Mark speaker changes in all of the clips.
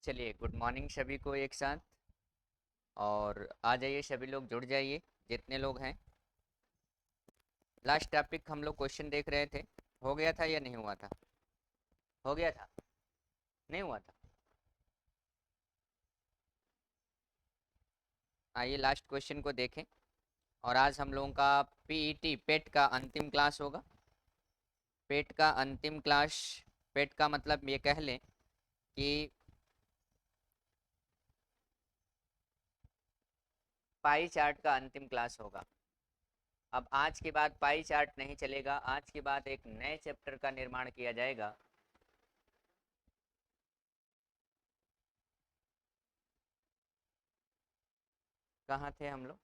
Speaker 1: चलिए, good morning सभी को एक साथ। और आ जाइए, सभी लोग जुड़ जाइए जितने लोग हैं। लास्ट टॉपिक हम लोग क्वेश्चन देख रहे थे, हो गया था या नहीं हुआ था? हो गया था? नहीं हुआ था? आइए लास्ट क्वेश्चन को देखें। और आज हम लोगों का पीईटी पेट का अंतिम क्लास होगा। पेट का अंतिम क्लास, पेट का मतलब ये कह लें कि पाई चार्ट का अंतिम क्लास होगा। अब आज के बाद पाई चार्ट नहीं चलेगा, आज के बाद एक नए चैप्टर का निर्माण किया जाएगा। कहाँ थे हम लोग?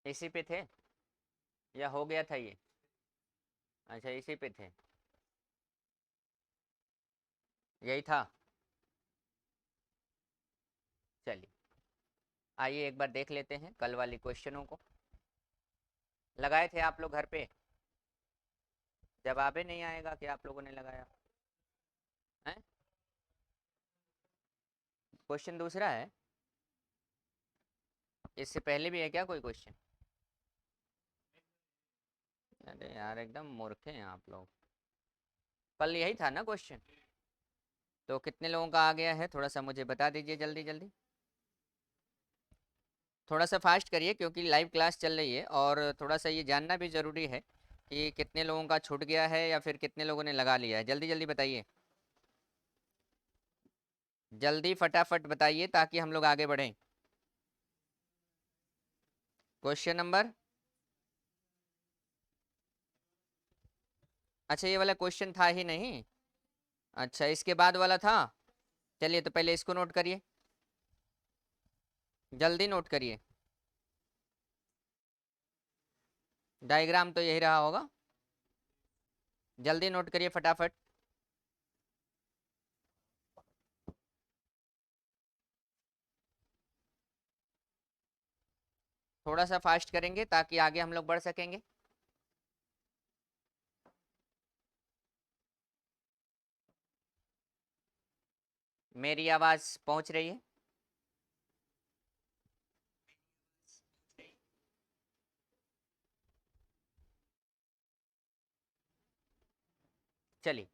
Speaker 1: इसी पे थे या हो गया था ये? अच्छा, इसी पे थे। यही था। चलिए, आइए एक बार देख लेते हैं कल वाली क्वेश्चनों को। लगाए थे आप लोग घर पे? जवाब ही नहीं आएगा कि आप लोगों ने लगाया है। क्वेश्चन दूसरा है? इससे पहले भी है क्या कोई क्वेश्चन? अरे यार, एकदम मूर्ख हैं आप लोग। कल यही था ना क्वेश्चन? तो कितने लोगों का आ गया है, थोड़ा सा मुझे बता दीजिए जल्दी जल्दी। थोड़ा सा फास्ट करिए क्योंकि लाइव क्लास चल रही है, और थोड़ा सा ये जानना भी ज़रूरी है कि कितने लोगों का छूट गया है या फिर कितने लोगों ने लगा लिया है। जल्दी जल्दी बताइए, जल्दी फटाफट बताइए ताकि हम लोग आगे बढ़ें। क्वेश्चन नंबर, अच्छा ये वाला क्वेश्चन था ही नहीं। अच्छा, इसके बाद वाला था। चलिए, तो पहले इसको नोट करिए, जल्दी नोट करिए। डायग्राम तो यही रहा होगा, जल्दी नोट करिए फटाफट। थोड़ा सा फास्ट करेंगे ताकि आगे हम लोग बढ़ सकेंगे। मेरी आवाज़ पहुंच रही है? चलिए,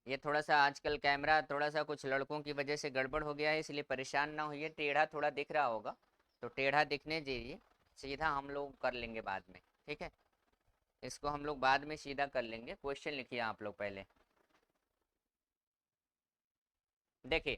Speaker 1: ये थोड़ा सा आजकल कैमरा थोड़ा सा कुछ लड़कों की वजह से गड़बड़ हो गया है, इसलिए परेशान ना होइए। टेढ़ा थोड़ा दिख रहा होगा तो टेढ़ा दिखने दीजिए, सीधा हम लोग कर लेंगे बाद में। ठीक है, इसको हम लोग बाद में सीधा कर लेंगे। क्वेश्चन लिखिए आप लोग पहले। देखिए,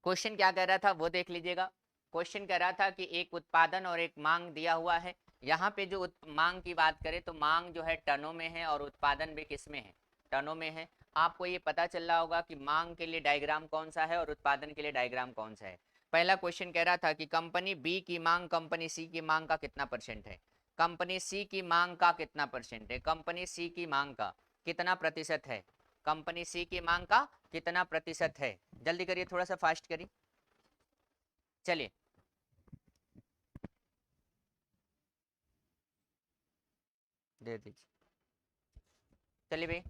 Speaker 1: क्वेश्चन क्या कह रहा था वो देख लीजिएगा। क्वेश्चन कह रहा था कि एक उत्पादन और एक मांग दिया हुआ है। यहाँ पे जो मांग की बात करें तो मांग जो है टनों में है और उत्पादन भी किस में है? टनों में है। आपको ये पता चल रहा होगा कि मांग के लिए डायग्राम कौन सा है और उत्पादन के लिए डायग्राम कौन सा है। पहला क्वेश्चन कह रहा था कि कंपनी बी की मांग कंपनी सी की मांग का कितना परसेंट है। कंपनी सी की मांग का कितना परसेंट है, कंपनी सी की मांग का कितना प्रतिशत है, कंपनी सी की मांग का कितना प्रतिशत है। जल्दी करिए, थोड़ा सा फास्ट करिए। चलिए, दे दीजिए। चलिए भाई,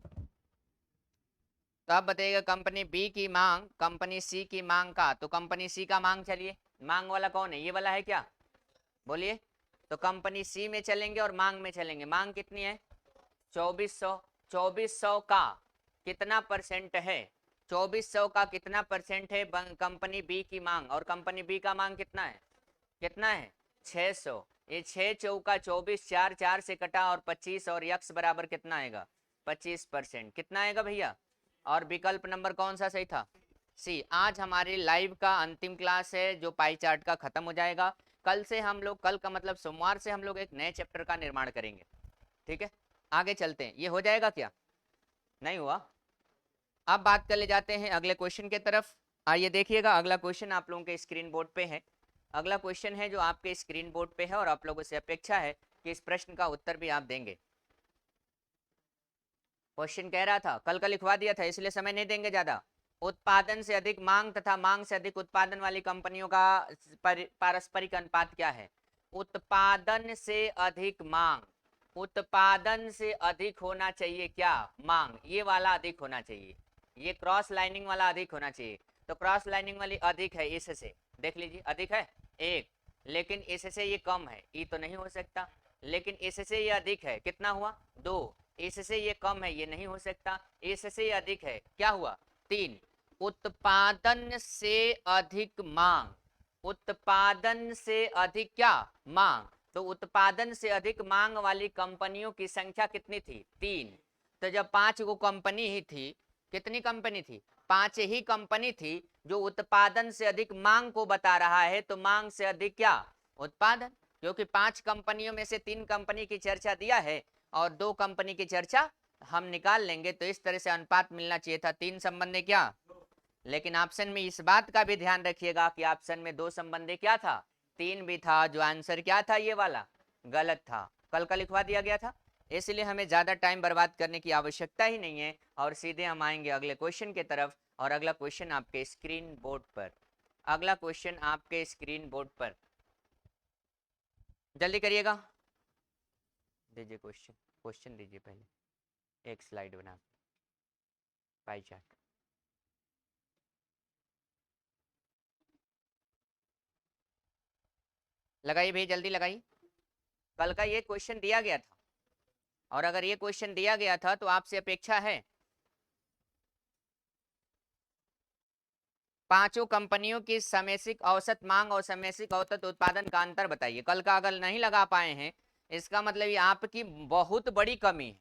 Speaker 1: तो आप बताइएगा कंपनी बी की मांग कंपनी सी की मांग का, तो कंपनी सी का मांग, चलिए मांग वाला कौन है, ये वाला है क्या? बोलिए। तो कंपनी सी में चलेंगे और मांग में चलेंगे। मांग कितनी है? 2400। 2400 का कितना परसेंट है? 2400 का कितना परसेंट है कंपनी बी की मांग, और कंपनी बी का मांग कितना है? कितना है? 600। ये 6 चौका 24, 4 4 से कटा और 25, और यक्स बराबर कितना आएगा? 25%। कितना आएगा भैया? और विकल्प नंबर कौन सा सही था? सी। आज हमारी लाइव का अंतिम क्लास है जो पाई चार्ट का खत्म हो जाएगा। कल से हम लोग, कल का मतलब सोमवार से हम लोग एक नए चैप्टर का निर्माण करेंगे। ठीक है, आगे चलते हैं। ये हो जाएगा क्या? नहीं हुआ? अब बात कर ले जाते हैं अगले क्वेश्चन के तरफ। आइए देखिएगा, अगला क्वेश्चन आप लोगों के स्क्रीन बोर्ड पे है। अगला क्वेश्चन है जो आपके स्क्रीन बोर्ड पे है, और आप लोगों से अपेक्षा है कि इस प्रश्न का उत्तर भी आप देंगे। क्वेश्चन कह रहा था, कल का लिखवा दिया था इसलिए समय नहीं देंगे ज़्यादा। उत्पादन से अधिक मांग तथा मांग से अधिक उत्पादन वाली कंपनियों का पारस्परिक अनुपात क्या है? उत्पादन से अधिक मांग, उत्पादन से अधिक होना चाहिए क्या? मांग, ये वाला अधिक होना चाहिए, ये क्रॉस लाइनिंग वाला अधिक होना चाहिए। तो क्रॉस लाइनिंग वाली अधिक है इससे, देख लीजिए अधिक है एक, लेकिन इससे ये कम है, ये तो नहीं हो सकता। लेकिन इससे ये अधिक है, कितना हुआ? दो। इससे ये कम है, ये नहीं हो सकता। इससे ये अधिक है, क्या हुआ? तीन। उत्पादन से अधिक मांग, उत्पादन से अधिक क्या? मांग। तो उत्पादन से अधिक मांग वाली कंपनियों की संख्या कितनी थी? तीन। तो जब 5 गो कंपनी ही थी, कितनी कंपनी थी? 5 ही कंपनी थी जो उत्पादन से अधिक मांग को बता रहा है, तो मांग से अधिक क्या? उत्पादन। क्योंकि 5 कंपनियों में से 3 कंपनी की चर्चा दिया है और 2 कंपनी की चर्चा हम निकाल लेंगे, तो इस तरह से अनुपात मिलना चाहिए था। 3 संबंधी क्या? लेकिन ऑप्शन में इस बात का भी ध्यान रखिएगा कि ऑप्शन में 2 संबंधी क्या था? 3 भी था। जो आंसर क्या था ये वाला? गलत था, कल का लिखवा दिया गया था। इसलिए हमें ज्यादा टाइम बर्बाद करने की आवश्यकता ही नहीं है और सीधे हम आएंगे अगले क्वेश्चन की तरफ। और अगला क्वेश्चन आपके स्क्रीन बोर्ड पर, अगला क्वेश्चन आपके स्क्रीन बोर्ड पर, जल्दी करिएगा। दीजिए क्वेश्चन, क्वेश्चन दीजिए पहले, एक स्लाइड बना पाई चार्ट। लगाइए भाई, जल्दी लगाइए। कल का ये क्वेश्चन दिया गया था और अगर ये क्वेश्चन दिया गया था तो आपसे अपेक्षा है पांचों कंपनियों की समैशिक औसत मांग और समैशिक औसत उत्पादन का अंतर बताइए। कल का अगर नहीं लगा पाए हैं, इसका मतलब ये आपकी बहुत बड़ी कमी है,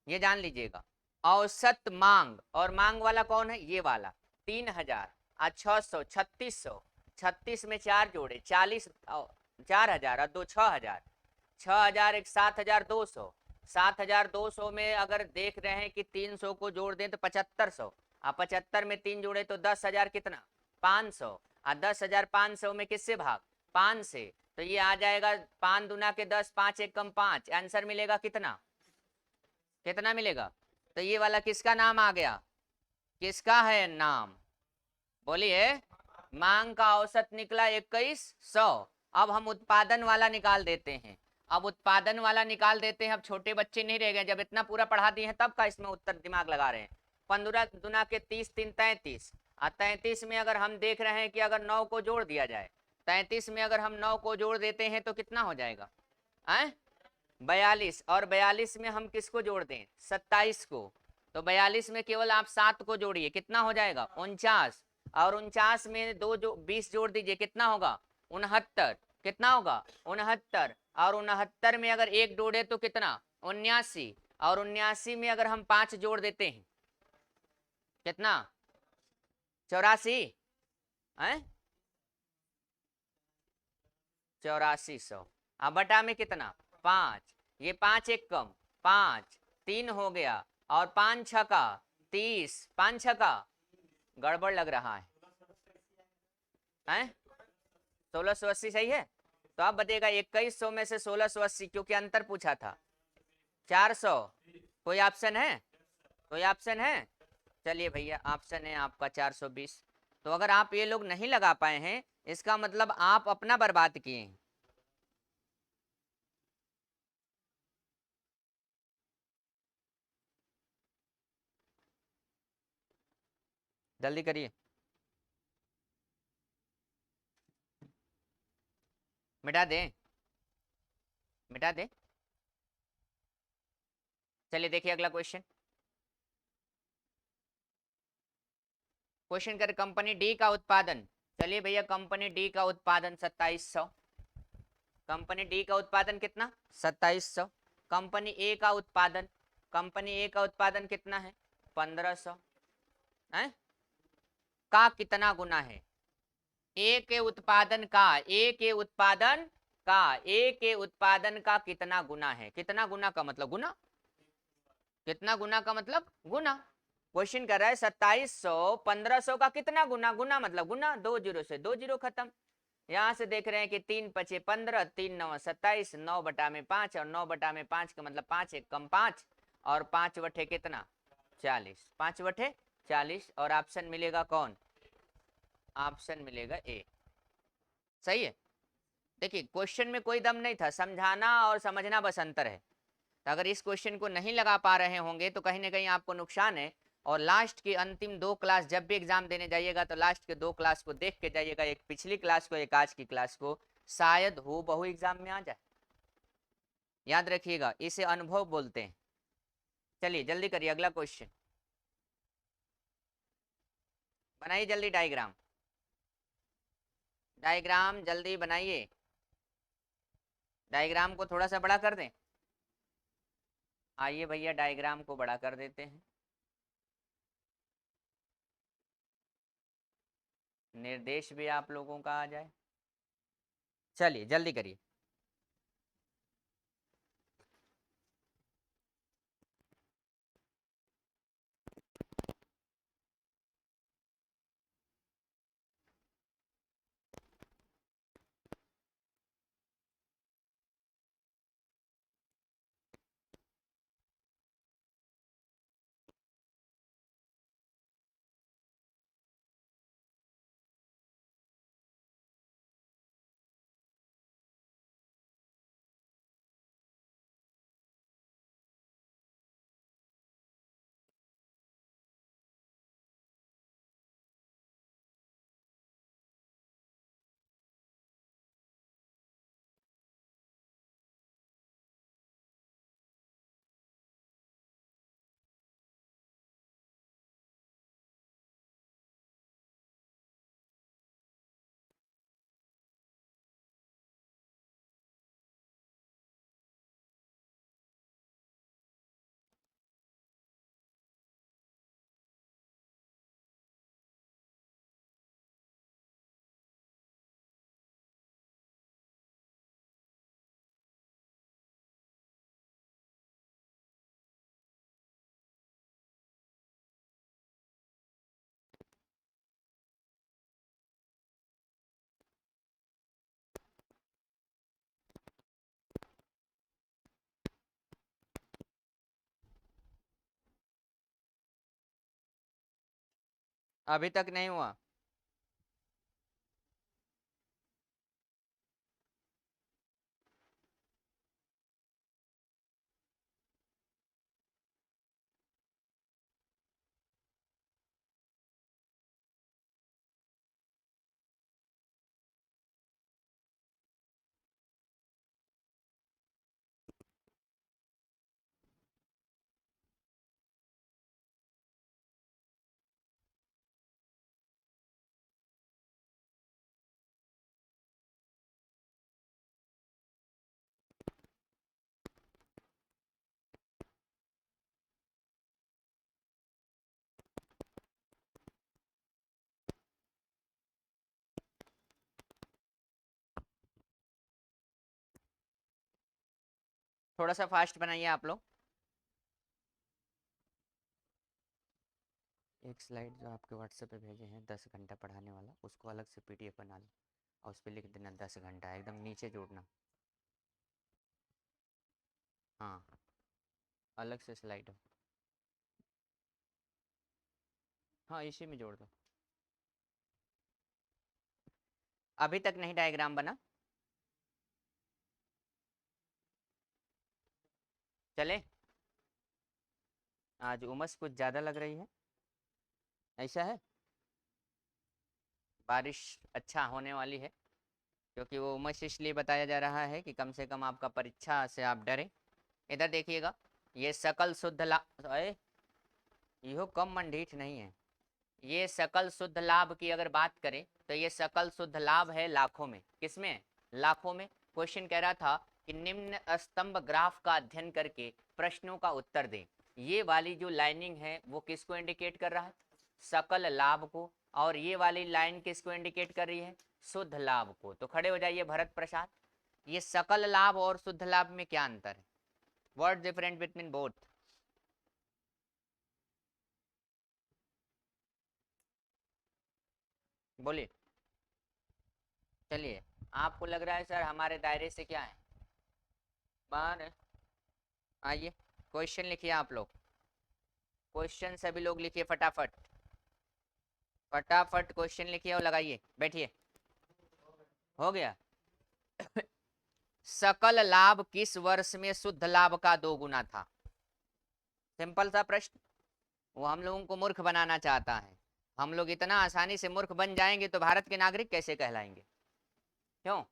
Speaker 1: ये जान लीजिएगा। औसत मांग, और मांग वाला कौन है? ये वाला 3000 और 600, 3600, 36 में 4 जोड़े 40, 4000 और 2 6000, 6000 एक 7200, 7200 में अगर देख रहे हैं कि 300 को जोड़ दें तो 7500, और 75 में 3 जोड़े तो 10,000 कितना? 500, और 10,500 में किससे भाग? 5 से, तो ये आ जाएगा 5 दूना के 10, 5 एक कम 5, आंसर मिलेगा कितना? कितना मिलेगा? तो ये वाला किसका नाम आ गया? किसका है नाम? बोलिए। मांग का औसत निकला 2100। अब हम उत्पादन वाला निकाल देते हैं, अब उत्पादन वाला निकाल देते हैं। अब छोटे बच्चे नहीं रह गए, जब इतना पूरा पढ़ा दिए हैं तब का इसमें उत्तर दिमाग लगा रहे हैं। 15 दुना के 30, 3 33, और 33 में अगर हम देख रहे हैं कि अगर 9 को जोड़ दिया जाए, 33 में अगर हम 9 को जोड़ देते हैं तो कितना हो जाएगा? 42, और 42 में हम किसको जोड़ दें? 27 को। तो 42 में केवल आप 7 को जोड़िए, कितना हो जाएगा? 49, और 49 में 2 जो 20 जोड़ दीजिए, कितना होगा? 69, कितना होगा? 69, और 69 में अगर 1 जोड़े तो कितना? 79, और 79 में अगर हम 5 जोड़ देते हैं कितना? 84 है, 8400, अब बटा में कितना? 5, ये 5 एक कम 5, 3 हो गया, और 5 छका 30, 5 छका गड़बड़ लग रहा है, 1680 सही है। तो अब बताइएगा 2100 में से 1680, क्योंकि अंतर पूछा था। 400, कोई ऑप्शन है? कोई ऑप्शन है? चलिए भैया, ऑप्शन है आपका 420। तो अगर आप ये लोग नहीं लगा पाए हैं, इसका मतलब आप अपना बर्बाद किए हैं। जल्दी करिए, मिटा दें, मिटा दें। चलिए देखिए अगला क्वेश्चन। क्वेश्चन कर, कंपनी डी का उत्पादन, चलिए भैया कंपनी डी का उत्पादन 2700, कंपनी डी का उत्पादन कितना? 2700। कंपनी ए का उत्पादन, कंपनी ए का उत्पादन कितना है? 1500 है, का कितना गुना है? ए के उत्पादन का, ए के उत्पादन का, ए के उत्पादन का कितना गुना है? कितना गुना का मतलब गुना, कितना गुना का मतलब गुना। क्वेश्चन कर रहा है 2700 1500 का कितना गुना? गुना मतलब गुना, 2 जीरो से 2 जीरो खत्म। यहां से देख रहे हैं कि 3 पचे 15, 3 9 27, 9 बटा में 5, और 9 बटा में 5 का मतलब 5 एक कम 5, और 5 बटे कितना? 40, 5 बटे 40 और ऑप्शन मिलेगा कौन? ऑप्शन मिलेगा ए। सही है। देखिए क्वेश्चन में कोई दम नहीं था, समझाना और समझना बस अंतर है। तो अगर इस क्वेश्चन को नहीं लगा पा रहे होंगे तो कहीं ना कहीं आपको नुकसान है। और लास्ट की अंतिम 2 क्लास जब भी एग्जाम देने जाइएगा तो लास्ट के 2 क्लास को देख के जाइएगा, एक पिछली क्लास को एक आज की क्लास को, शायद हो बहु एग्जाम में आ जाए। याद रखिएगा, इसे अनुभव बोलते हैं। चलिए जल्दी करिए, अगला क्वेश्चन बनाइए, जल्दी डायग्राम, डायग्राम जल्दी बनाइए। डायग्राम को थोड़ा सा बड़ा कर दें। आइए भैया डायग्राम को बड़ा कर देते हैं। निर्देश भी आप लोगों का आ जाए। चलिए जल्दी करिए। अभी तक नहीं हुआ। थोड़ा सा फास्ट बनाइए आप लोग। एक स्लाइड जो आपके व्हाट्सएप पे भेजे हैं 10 घंटा पढ़ाने वाला, उसको अलग से पीडीएफ बना लो और उस पर लिख देना 10 घंटा, एकदम नीचे जोड़ना। हाँ, अलग से स्लाइड हो। हाँ इसी में जोड़ दो। अभी तक नहीं डायग्राम बना। चले, आज उमस कुछ ज़्यादा लग रही है, ऐसा है। बारिश अच्छा होने वाली है, क्योंकि वो उमस इसलिए बताया जा रहा है कि कम से कम आपका परीक्षा से आप डरे। इधर देखिएगा, ये सकल शुद्ध लाभ, अरे यो कम मन ढीठ नहीं है। ये सकल शुद्ध लाभ की अगर बात करें तो ये सकल शुद्ध लाभ है लाखों में। किसमें है? लाखों में। क्वेश्चन कह रहा था कि निम्न स्तंभ ग्राफ का अध्ययन करके प्रश्नों का उत्तर दें। ये वाली जो लाइनिंग है वो किसको इंडिकेट कर रहा है? सकल लाभ को। और ये वाली लाइन किसको इंडिकेट कर रही है? शुद्ध लाभ को। तो खड़े हो जाइए भरत प्रसाद, ये सकल लाभ और शुद्ध लाभ में क्या अंतर है? What different between both? बोलिए। चलिए, आपको लग रहा है सर हमारे दायरे से क्या है, बाहर है। आइए क्वेश्चन लिखिए आप लोग, क्वेश्चन सभी लोग लिखिए फटाफट। फटाफट क्वेश्चन लिखिए और लगाइए, बैठिए। हो गया। सकल लाभ किस वर्ष में शुद्ध लाभ का 2 गुना था? सिंपल सा प्रश्न। वो हम लोगों को मूर्ख बनाना चाहता है। हम लोग इतना आसानी से मूर्ख बन जाएंगे तो भारत के नागरिक कैसे कहलाएंगे? क्यों?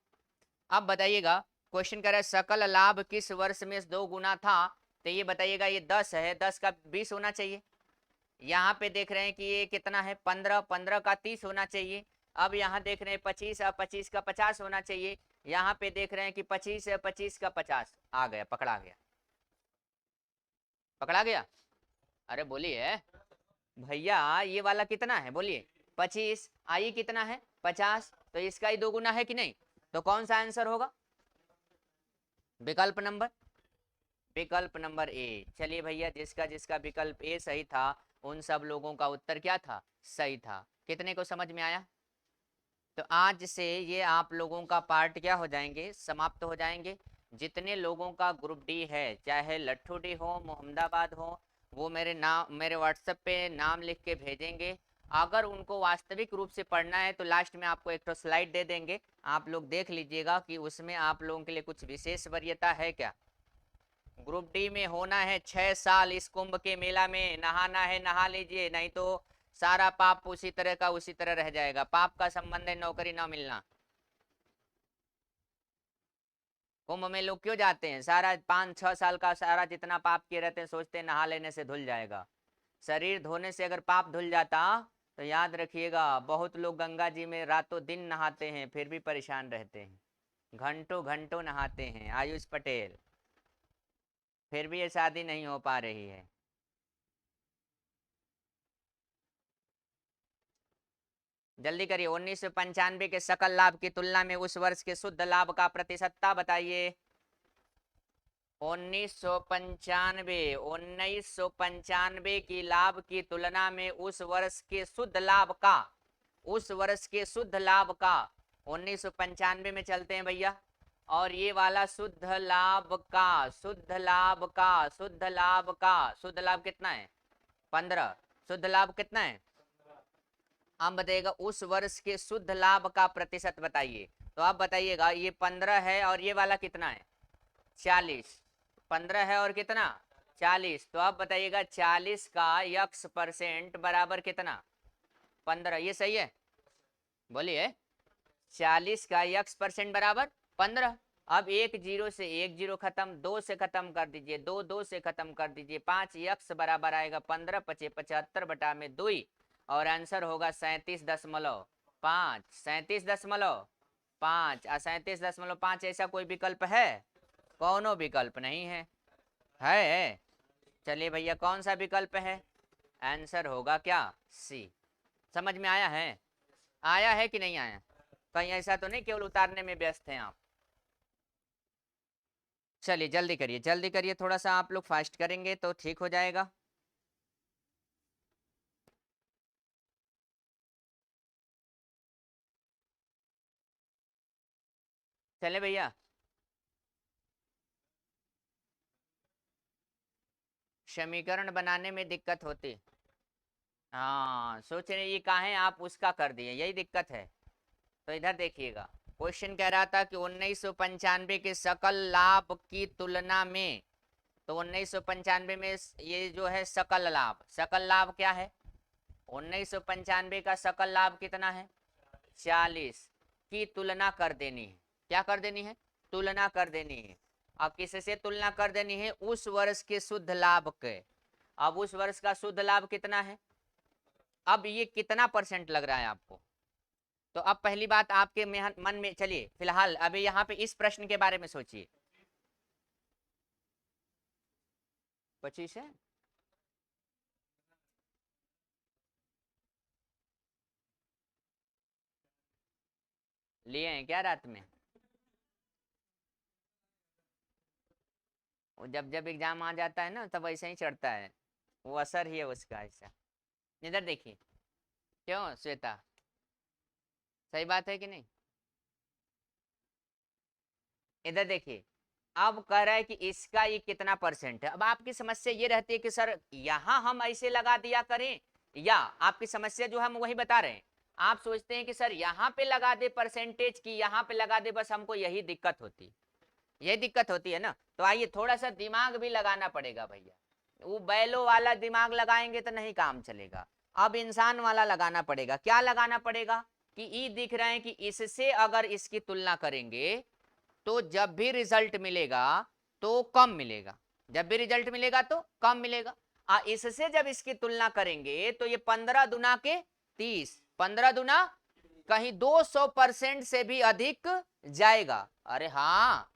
Speaker 1: अब बताइएगा, क्वेश्चन कह रहा है सकल लाभ किस वर्ष में 2 गुना था, तो ये बताइएगा, ये 10 है, 10 का 20 होना चाहिए। यहाँ पे देख रहे हैं कि ये कितना है, 15, 15 का 30 होना चाहिए। अब यहाँ देख रहे हैं 25, अब 25 का 50 होना चाहिए। यहाँ पे देख रहे हैं कि 25 है, 25 का 50 आ गया, पकड़ा गया, पकड़ा गया। अरे बोलिए भैया, ये वाला कितना है बोलिए? 25, आई कितना है? 50, तो इसका ही 2 गुना है कि नहीं? तो कौन सा आंसर होगा? विकल्प नंबर, विकल्प नंबर ए। चलिए भैया, जिसका जिसका विकल्प ए सही था उन सब लोगों का उत्तर क्या था? सही था। कितने को समझ में आया? तो आज से ये आप लोगों का पार्ट क्या हो जाएंगे, समाप्त हो जाएंगे। जितने लोगों का ग्रुप डी है, चाहे लट्ठू डी हो, मोहम्मदाबाद हो, वो मेरे व्हाट्सएप पे नाम लिख के भेजेंगे। अगर उनको वास्तविक रूप से पढ़ना है तो लास्ट में आपको एक तो स्लाइड दे देंगे, आप लोग देख लीजिएगा कि उसमें आप लोगों के लिए कुछ विशेष वरीयता है क्या। ग्रुप डी में होना है 6 साल, इस कुंभ के मेला में नहाना है, नहा लीजिए, नहीं तो सारा पाप उसी तरह का उसी तरह रह जाएगा। पाप का संबंध है नौकरी ना मिलना। कुंभ में लोग क्यों जाते हैं? सारा 5-6 साल का सारा जितना पाप किए रहते हैं, सोचते हैं नहा लेने से धुल जाएगा। शरीर धोने से अगर पाप धुल जाता तो याद रखिएगा, बहुत लोग गंगा जी में रातों दिन नहाते हैं फिर भी परेशान रहते हैं, घंटों घंटों नहाते हैं। आयुष पटेल, फिर भी ये शादी नहीं हो पा रही है। जल्दी करिए। 1995 के सकल लाभ की तुलना में उस वर्ष के शुद्ध लाभ का प्रतिशतता बताइए। 1995 की लाभ की तुलना में उस वर्ष के शुद्ध लाभ का, उस वर्ष के शुद्ध लाभ का 1995 में चलते हैं भैया। और ये वाला शुद्ध लाभ का, शुद्ध लाभ का, शुद्ध लाभ का, शुद्ध लाभ कितना है? 15। शुद्ध लाभ कितना है? आप बताइएगा उस वर्ष के शुद्ध लाभ का प्रतिशत बताइए। तो आप बताइएगा, ये 15 है और ये वाला कितना है? 40। 15 है और कितना? 40। तो आप बताइएगा 40 का x% बराबर कितना? 15। ये सही है? बोलिए। 40 का x% बराबर 15। अब एक जीरो से एक जीरो खत्म, 2 से खत्म कर दीजिए, 2 2 से खत्म कर दीजिए, 5 x बराबर आएगा 15 पचे 75 बटा में 2, और आंसर होगा 37.5। 37.5। 37.5 ऐसा कोई विकल्प है? कौनो विकल्प नहीं है। है? चलिए भैया, कौन सा विकल्प है? आंसर होगा क्या? सी। समझ में आया है? आया है कि नहीं आया? कहीं ऐसा तो नहीं केवल उतारने में व्यस्त हैं आप? चलिए जल्दी करिए, जल्दी करिए, थोड़ा सा आप लोग फास्ट करेंगे तो ठीक हो जाएगा। चले भैया। समीकरण बनाने में दिक्कत होती। हाँ, सोच रहे ये कहाँ है, आप उसका कर दिए, यही दिक्कत है। तो इधर देखिएगा, क्वेश्चन कह रहा था कि 1995 के सकल लाभ की तुलना में, तो 1995 में ये जो है सकल लाभ, सकल लाभ क्या है? 1995 का सकल लाभ कितना है? 40 की तुलना कर देनी है। क्या कर देनी है? तुलना कर देनी है। अब किससे तुलना कर देनी है? उस वर्ष के शुद्ध लाभ के। अब उस वर्ष का शुद्ध लाभ कितना है? अब ये कितना % लग रहा है आपको? तो अब पहली बात आपके मन में, चलिए फिलहाल अभी यहाँ पे इस प्रश्न के बारे में सोचिए। 25 है? लिए हैं क्या रात में? वो जब जब एग्जाम आ जाता है ना तब ऐसे ही चढ़ता है, वो असर ही है उसका ऐसा। इधर देखिए। क्यों श्वेता, सही बात है कि नहीं? इधर देखिए, अब कह रहा है कि इसका ये कितना % है। अब आपकी समस्या ये रहती है कि सर यहाँ हम ऐसे लगा दिया करें या आपकी समस्या जो हम वही बता रहे हैं, आप सोचते हैं कि सर यहाँ पे लगा दे परसेंटेज की, यहाँ पे लगा दे, बस हमको यही दिक्कत होती है, यही दिक्कत होती है ना। तो आइए थोड़ा सा दिमाग भी लगाना पड़ेगा भैया, वो बैलों वाला दिमाग लगाएंगे तो नहीं काम चलेगा, अब इंसान वाला लगाना पड़ेगा। क्या लगाना पड़ेगा कि ई दिख रहे हैं कि इससे अगर इसकी तुलना करेंगे तो जब भी रिजल्ट मिलेगा तो कम मिलेगा, जब भी रिजल्ट मिलेगा तो कम मिलेगा। इससे जब इसकी तुलना करेंगे तो ये 15 दुना के 30, 15 दुना कहीं 200% से भी अधिक जाएगा। अरे हाँ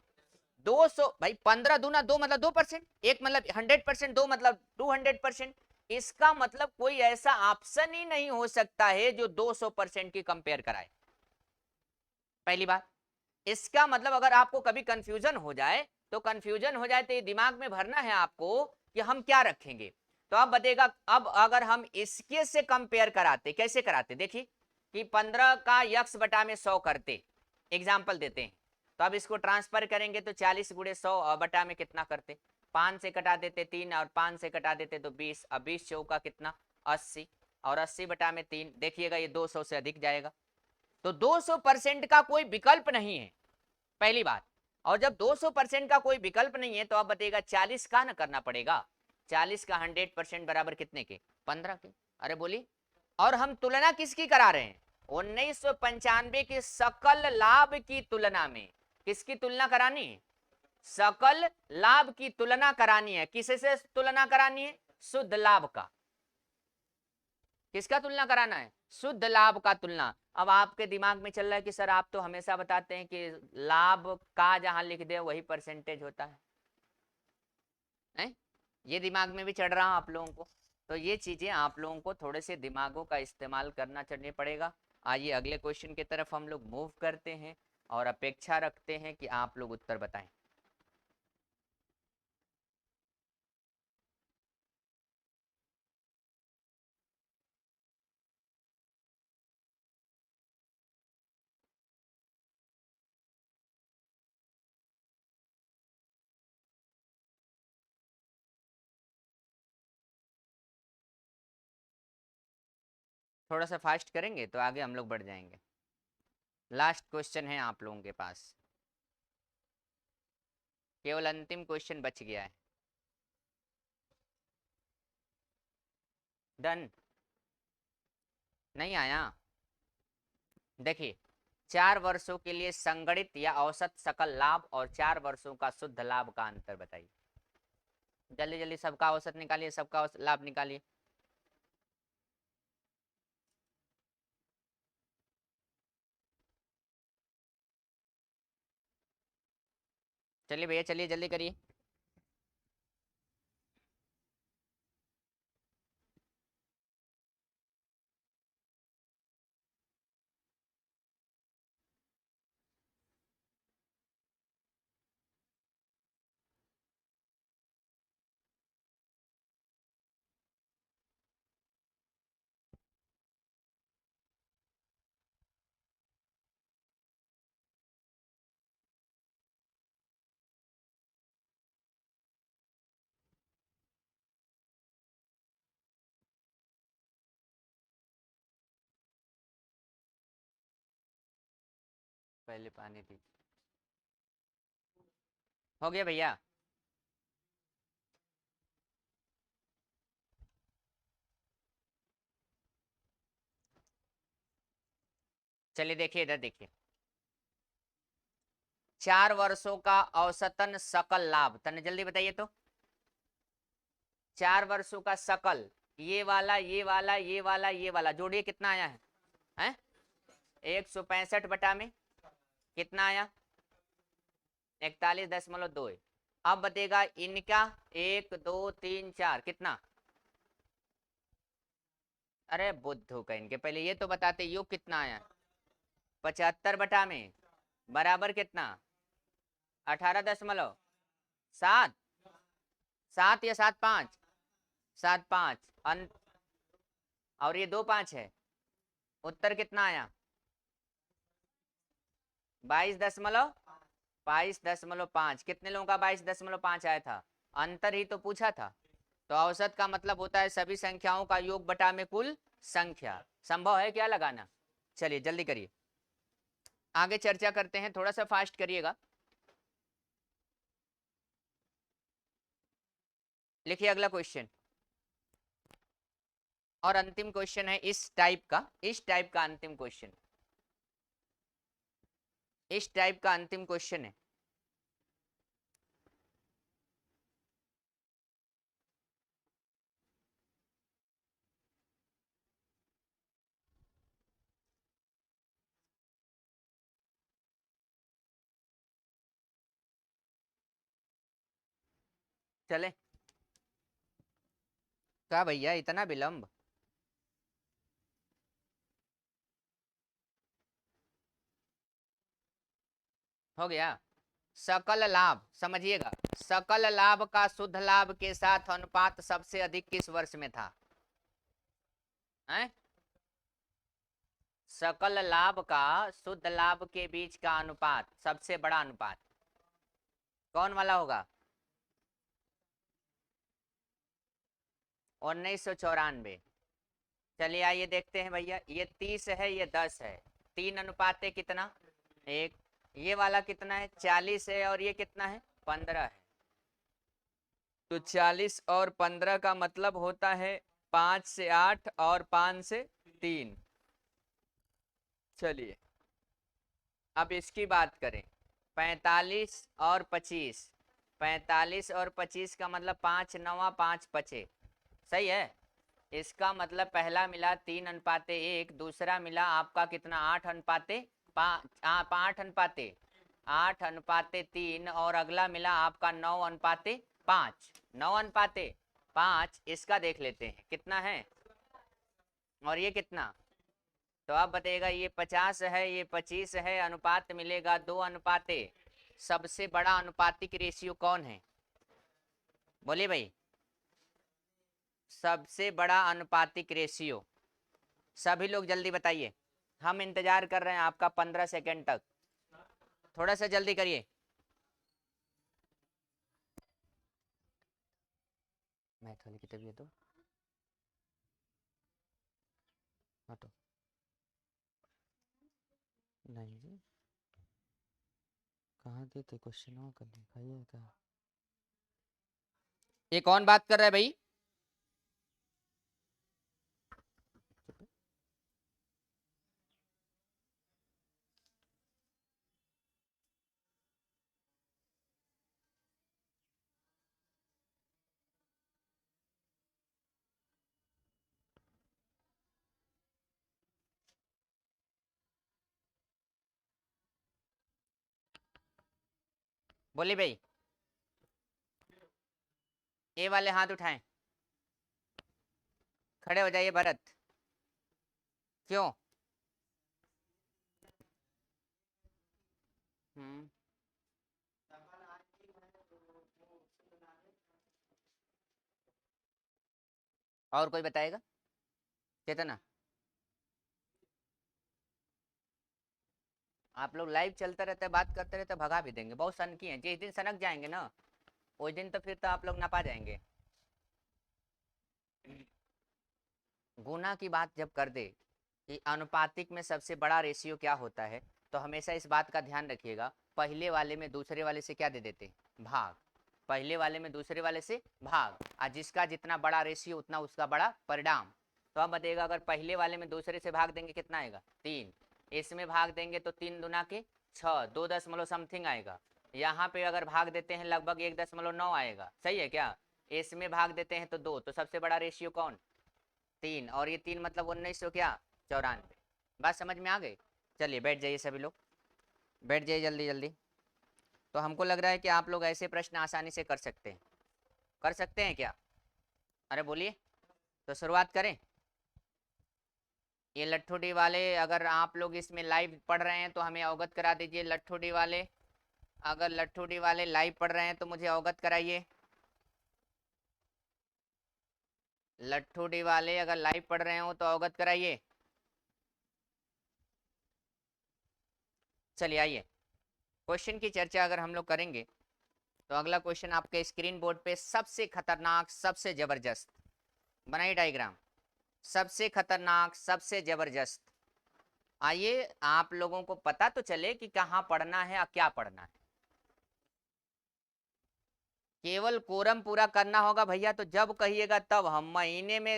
Speaker 1: 200 भाई, 15 दूना 2 मतलब 2%, एक मतलब 100%, 2 मतलब 200%। इसका मतलब कोई ऐसा ऑप्शन ही नहीं हो सकता है जो 200% की कंपेयर कराए। पहली बात, इसका मतलब अगर आपको कभी कंफ्यूजन हो जाए तो ये दिमाग में भरना है आपको कि हम क्या रखेंगे। तो अब बताएगा, अब अगर हम इसके से कंपेयर कराते, कैसे कराते, देखिए कि 15 का यक्स बटा में 100 करते, एग्जाम्पल देते हैं, तो अब इसको ट्रांसफर करेंगे तो 40 गुणे 100 बटा में कितना करते, 5 से कटा देते 3 और 5 से कटा देते तो 20, अब 20 चौका कितना 80, और 80 बटा में 3, देखिएगा ये 200 से अधिक जाएगा। तो 200% का कोई विकल्प नहीं है, पहली बात। और जब 200% का कोई विकल्प नहीं है तो आप बताइएगा 40 का ना करना पड़ेगा, 40 का 100% बराबर कितने के, 15 के। अरे बोलिए, और हम तुलना किसकी करा रहे हैं, 1995 के सकल लाभ की तुलना में। किसकी तुलना करानी है, सकल लाभ की तुलना करानी है। किससे तुलना करानी है, शुद्ध लाभ का। किसका तुलना कराना है, शुद्ध लाभ का तुलना। अब आपके दिमाग में चल रहा है कि सर आप तो हमेशा बताते हैं कि लाभ का जहां लिख दे वही परसेंटेज होता है? ये दिमाग में भी चढ़ रहा आप लोगों को। तो ये चीजें आप लोगों को थोड़े से दिमागों का इस्तेमाल करना चढ़ने पड़ेगा। आइए अगले क्वेश्चन की तरफ हम लोग मूव करते हैं और अपेक्षा रखते हैं कि आप लोग उत्तर बताएं। थोड़ा सा फास्ट करेंगे तो आगे हम लोग बढ़ जाएंगे। लास्ट क्वेश्चन है आप लोगों के पास, केवल अंतिम क्वेश्चन बच गया है। डन, नहीं आया। देखिए 4 वर्षों के लिए संगणित या औसत सकल लाभ और 4 वर्षों का शुद्ध लाभ का अंतर बताइए। जल्दी जल्दी सबका औसत निकालिए, सबका लाभ निकालिए। चलिए भैया, चलिए जल्दी करिए। पहले पानी दीजिए। हो गया भैया। चलिए देखिए इधर देखिए, 4 वर्षों का औसतन सकल लाभ, तने जल्दी बताइए तो। 4 वर्षों का सकल, ये वाला ये वाला ये वाला ये वाला जोड़िए, कितना आया है 165 बटा में कितना आया, 41.2। अब बतेगा इनका 1 2 3 4 कितना। अरे बुद्धू का इनके, पहले ये तो बताते योग कितना आया, 75 बटा में बराबर कितना, 18.7, 7 या 7.5, 7.5 और ये 2.5 है। उत्तर कितना आया, 22.5। कितने लोगों का 22.5 आया था, अंतर ही तो पूछा था। तो औसत का मतलब होता है सभी संख्याओं का योग बटा में कुल संख्या। संभव है क्या लगाना? चलिए जल्दी करिए, आगे चर्चा करते हैं, थोड़ा सा फास्ट करिएगा। लिखिए अगला क्वेश्चन, और अंतिम क्वेश्चन है इस टाइप का अंतिम क्वेश्चन, इस टाइप का अंतिम क्वेश्चन है। चले क्या भैया इतना विलंब? हो गया। सकल लाभ, समझिएगा, सकल लाभ का शुद्ध लाभ के साथ अनुपात सबसे अधिक किस वर्ष में था? हैं? सकल लाभ का शुद्ध लाभ के बीच का अनुपात, सबसे बड़ा अनुपात कौन वाला होगा? 1994। चलिए आइए देखते हैं भैया, ये 30 है, ये 10 है, 3 अनुपाते कितना? 1। ये वाला कितना है? 40 है, और ये कितना है? 15 है। तो 40 और 15 का मतलब होता है 5 से 8 और 5 से 3। चलिए अब इसकी बात करें, 45 और 25, 45 और 25 का मतलब 5 नवा 5 पचे, सही है। इसका मतलब पहला मिला 3:1, दूसरा मिला आपका कितना? 8:5, 8:3, और अगला मिला आपका 9:5। 9:5, इसका देख लेते हैं कितना है, और ये कितना? तो आप बताइएगा, ये 50 है, ये 25 है, अनुपात मिलेगा 2:। सबसे बड़ा अनुपातिक रेशियो कौन है? बोलिए भाई, सबसे बड़ा अनुपातिक रेशियो, सभी लोग जल्दी बताइए, हम इंतजार कर रहे हैं आपका 15 सेकंड तक, थोड़ा सा जल्दी करिए। मैथ वाली की तबीयत हो हटो, नहीं जी, कहाँ देते क्वेश्चन कर दिखाइए क्या? ये कौन बात कर रहा है भाई? बोलिए भाई, ये वाले हाथ उठाएं, खड़े हो जाइए भरत। क्यों? हम्म, और कोई बताएगा? चेतना, आप लोग लाइव चलते रहते बात करते रहते, भगा भी देंगे, बहुत सनकी हैं, जिस दिन सनक जाएंगे ना उस दिन तो फिर तो आप लोग ना पा जाएंगे। गुना की बात जब कर दे कि अनुपातिक में सबसे बड़ा रेशियो क्या होता है, तो हमेशा इस बात का ध्यान रखिएगा, पहले वाले में दूसरे वाले से क्या दे देते? भाग। पहले वाले में दूसरे वाले से भाग, और जिसका जितना बड़ा रेशियो उतना उसका बड़ा परिणाम। तो अब बताइएगा, अगर पहले वाले में दूसरे से भाग देंगे कितना आएगा? 3। इसमें भाग देंगे तो 3 दूना के 6, 2 दशमलव समथिंग आएगा। यहाँ पे अगर भाग देते हैं लगभग 1.9 आएगा, सही है क्या? इसमें भाग देते हैं तो 2, तो सबसे बड़ा रेशियो कौन? 3, और ये 3 मतलब 1900 क्या? 94। बात समझ में आ गई? चलिए बैठ जाइए सभी लोग, बैठ जाइए जल्दी जल्दी। तो हमको लग रहा है कि आप लोग ऐसे प्रश्न आसानी से कर सकते हैं, कर सकते हैं क्या? अरे बोलिए, तो शुरुआत करें। ये लट्ठूडी वाले, अगर आप लोग इसमें लाइव पढ़ रहे हैं तो हमें अवगत करा दीजिए। लट्ठूडी वाले, अगर लट्ठूडी वाले लाइव पढ़ रहे हैं तो मुझे अवगत कराइए। लट्ठूडी वाले अगर लाइव पढ़ रहे हो तो अवगत कराइए। चलिए आइए, क्वेश्चन की चर्चा अगर हम लोग करेंगे तो अगला क्वेश्चन आपके स्क्रीन बोर्ड पे, सबसे खतरनाक सबसे जबरदस्त, बनाइए डायग्राम, सबसे खतरनाक सबसे जबरदस्त। आइए आप लोगों को पता तो चले कि कहाँ पढ़ना है और क्या पढ़ना है। केवल कोरम पूरा करना होगा भैया, तो जब कहिएगा तब हम महीने में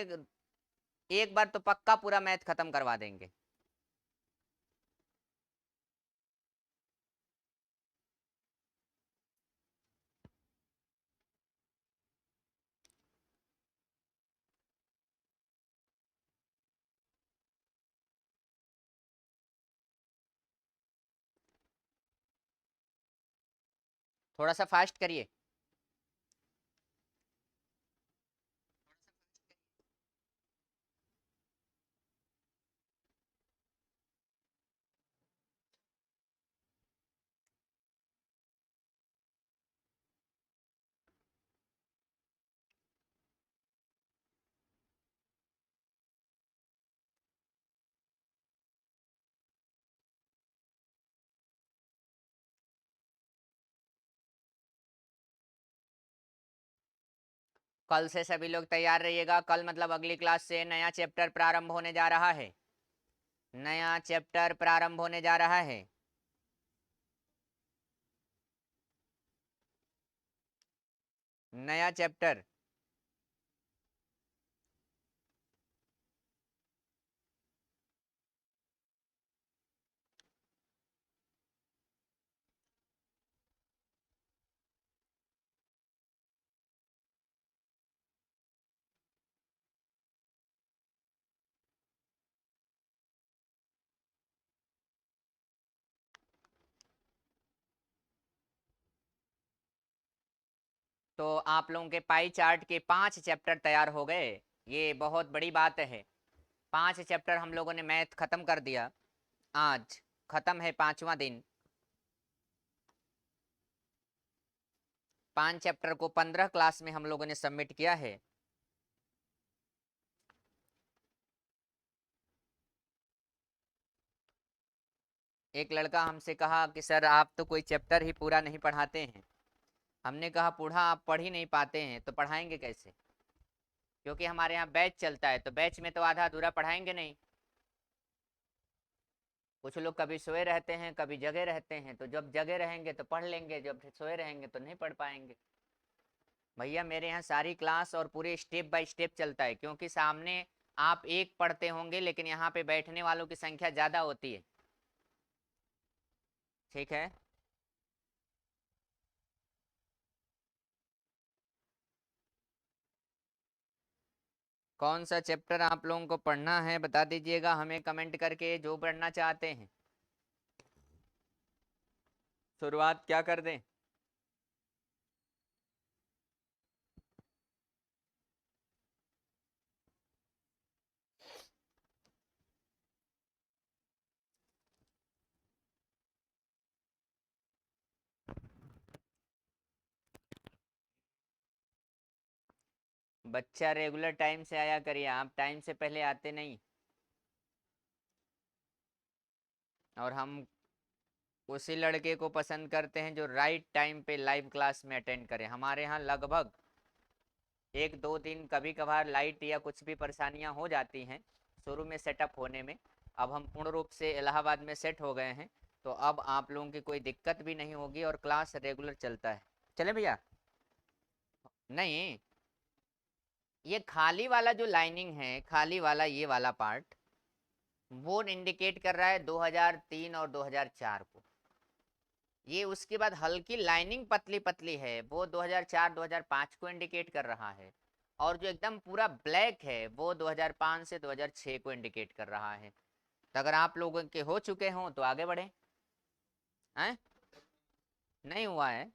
Speaker 1: एक बार तो पक्का पूरा मैथ खत्म करवा देंगे। थोड़ा सा फास्ट करिए। कल से सभी लोग तैयार रहिएगा। कल मतलब अगली क्लास से नया चैप्टर प्रारंभ होने जा रहा है। नया चैप्टर प्रारंभ होने जा रहा है। नया चैप्टर। तो आप लोगों के पाई चार्ट के 5 चैप्टर तैयार हो गए, ये बहुत बड़ी बात है। 5 चैप्टर हम लोगों ने मैथ खत्म कर दिया। आज खत्म है 5वां दिन। 5 चैप्टर को 15 क्लास में हम लोगों ने सबमिट किया है। एक लड़का हमसे कहा कि सर आप तो कोई चैप्टर ही पूरा नहीं पढ़ाते हैं। हमने कहा पूढ़ा आप पढ़ ही नहीं पाते हैं तो पढ़ाएंगे कैसे, क्योंकि हमारे यहाँ बैच चलता है, तो बैच में तो आधा अधूरा पढ़ाएंगे नहीं। कुछ लोग कभी सोए रहते हैं कभी जगे रहते हैं, तो जब जगे रहेंगे तो पढ़ लेंगे, जब सोए रहेंगे तो नहीं पढ़ पाएंगे। भैया मेरे यहाँ सारी क्लास और पूरे स्टेप बाय स्टेप चलता है, क्योंकि सामने आप एक पढ़ते होंगे लेकिन यहाँ पे बैठने वालों की संख्या ज़्यादा होती है। ठीक है। कौन सा चैप्टर आप लोगों को पढ़ना है बता दीजिएगा हमें कमेंट करके, जो पढ़ना चाहते हैं। शुरुआत क्या कर दें? बच्चा रेगुलर टाइम से आया करिए, आप टाइम से पहले आते नहीं। और हम उसी लड़के को पसंद करते हैं जो राइट टाइम पे लाइव क्लास में अटेंड करे। हमारे यहाँ लगभग 1-2 दिन कभी कभार लाइट या कुछ भी परेशानियाँ हो जाती हैं शुरू में सेटअप होने में। अब हम पूर्ण रूप से इलाहाबाद में सेट हो गए हैं, तो अब आप लोगों की कोई दिक्कत भी नहीं होगी और क्लास रेगुलर चलता है। चले भैया? नहीं, ये खाली वाला जो लाइनिंग है, खाली वाला ये वाला पार्ट, वो इंडिकेट कर रहा है 2003 और 2004 को। ये उसके बाद हल्की लाइनिंग पतली पतली है, वो 2004-2005 को इंडिकेट कर रहा है। और जो एकदम पूरा ब्लैक है वो 2005 से 2006 को इंडिकेट कर रहा है। तो अगर आप लोगों के हो चुके हों तो आगे बढ़े। हैं? नहीं हुआ है?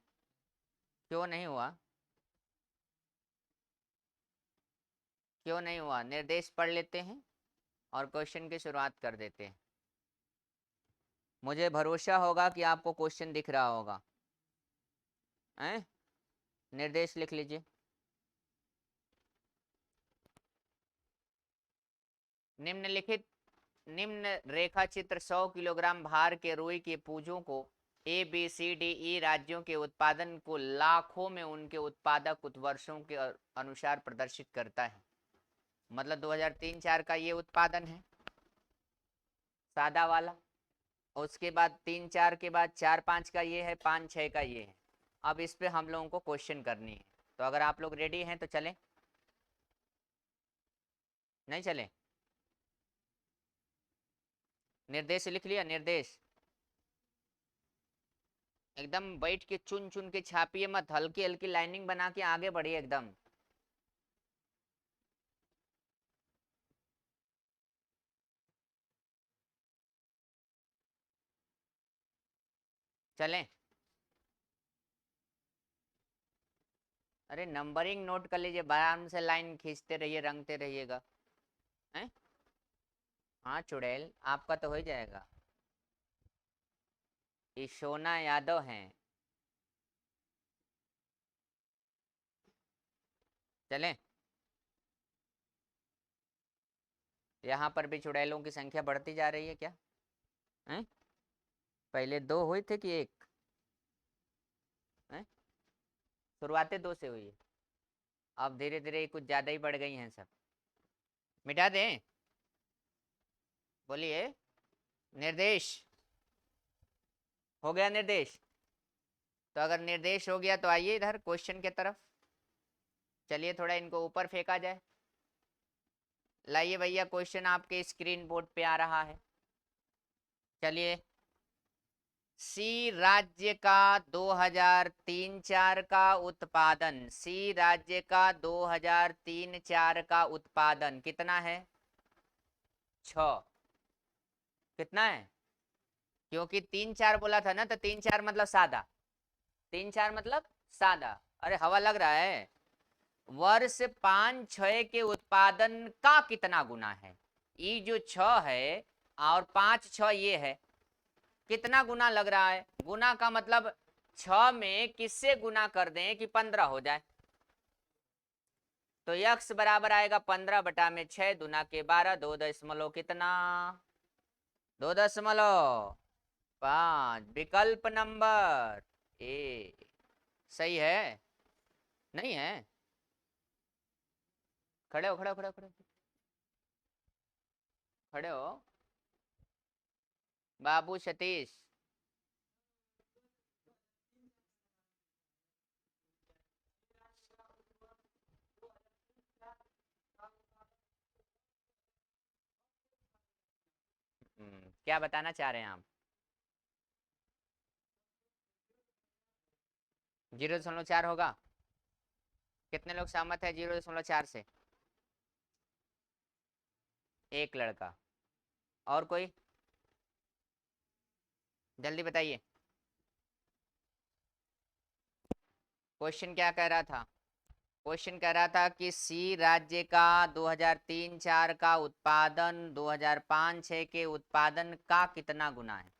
Speaker 1: क्यों नहीं हुआ? क्यों नहीं हुआ? निर्देश पढ़ लेते हैं और क्वेश्चन की शुरुआत कर देते हैं। मुझे भरोसा होगा कि आपको क्वेश्चन दिख रहा होगा। हैं? निर्देश लिख लीजिए। निम्नलिखित निम्न रेखा चित्र 100 किलोग्राम भार के रुई के पूंजों को ABCDE राज्यों के उत्पादन को लाखों में उनके उत्पादक उत्वर्षों के अनुसार प्रदर्शित करता है। मतलब 2003-4 का ये उत्पादन है सादा वाला, उसके बाद 3-4 के बाद 4-5 का ये है, 5-6 का ये है। अब इस पे हम लोगों को क्वेश्चन करनी है, तो अगर आप लोग रेडी हैं तो चलें। नहीं चलें? निर्देश लिख लिया? निर्देश एकदम बैठ के चुन चुन के छापिए मत, हल्की हल्की लाइनिंग बना के आगे बढ़िए एकदम। चलें? अरे नंबरिंग नोट कर लीजिए, आराम से लाइन खींचते रहिए, रंगते रहिएगा। हैं? हाँ चुड़ैल, आपका तो हो ही जाएगा। ईशोना यादव हैं। चलें? यहाँ पर भी चुड़ैलों की संख्या बढ़ती जा रही है क्या? हैं? पहले 2 हुए थे कि 1? हैं? शुरुआतें 2 से हुई है, अब धीरे धीरे कुछ ज़्यादा ही बढ़ गई हैं सब। मिटा दें? बोलिए। निर्देश हो गया? निर्देश तो अगर निर्देश हो गया तो आइए इधर क्वेश्चन की तरफ। चलिए थोड़ा इनको ऊपर फेंका जाए। लाइए भैया, क्वेश्चन आपके स्क्रीन बोर्ड पे आ रहा है। चलिए, सी राज्य का 2003-4 का उत्पादन, सी राज्य का 2003-4 का उत्पादन कितना है? 6। कितना है? क्योंकि 3-4 बोला था ना, तो 3-4 मतलब सादा, 3-4 मतलब सादा। अरे हवा लग रहा है। वर्ष 5-6 के उत्पादन का कितना गुना है? ये जो 6 है और 5-6 ये है, कितना गुना लग रहा है? गुना का मतलब 6 में किससे गुना कर दें कि 15 हो जाए? तो यक्स बराबर आएगा 15/6, दुना के 12, 2 दशमलव कितना? 2.5। विकल्प नंबर ए सही है। नहीं है? खड़े हो, खड़े हो, खड़े हो, खड़े हो, खड़े हो बाबू सतीश। क्या बताना चाह रहे हैं आप? 0.4 होगा? कितने लोग सहमत है 0.4 से? एक लड़का। और कोई? जल्दी बताइए। क्वेश्चन क्या कह रहा था? क्वेश्चन कह रहा था कि सी राज्य का 2003-4 का उत्पादन 2005-6 के उत्पादन का कितना गुना है?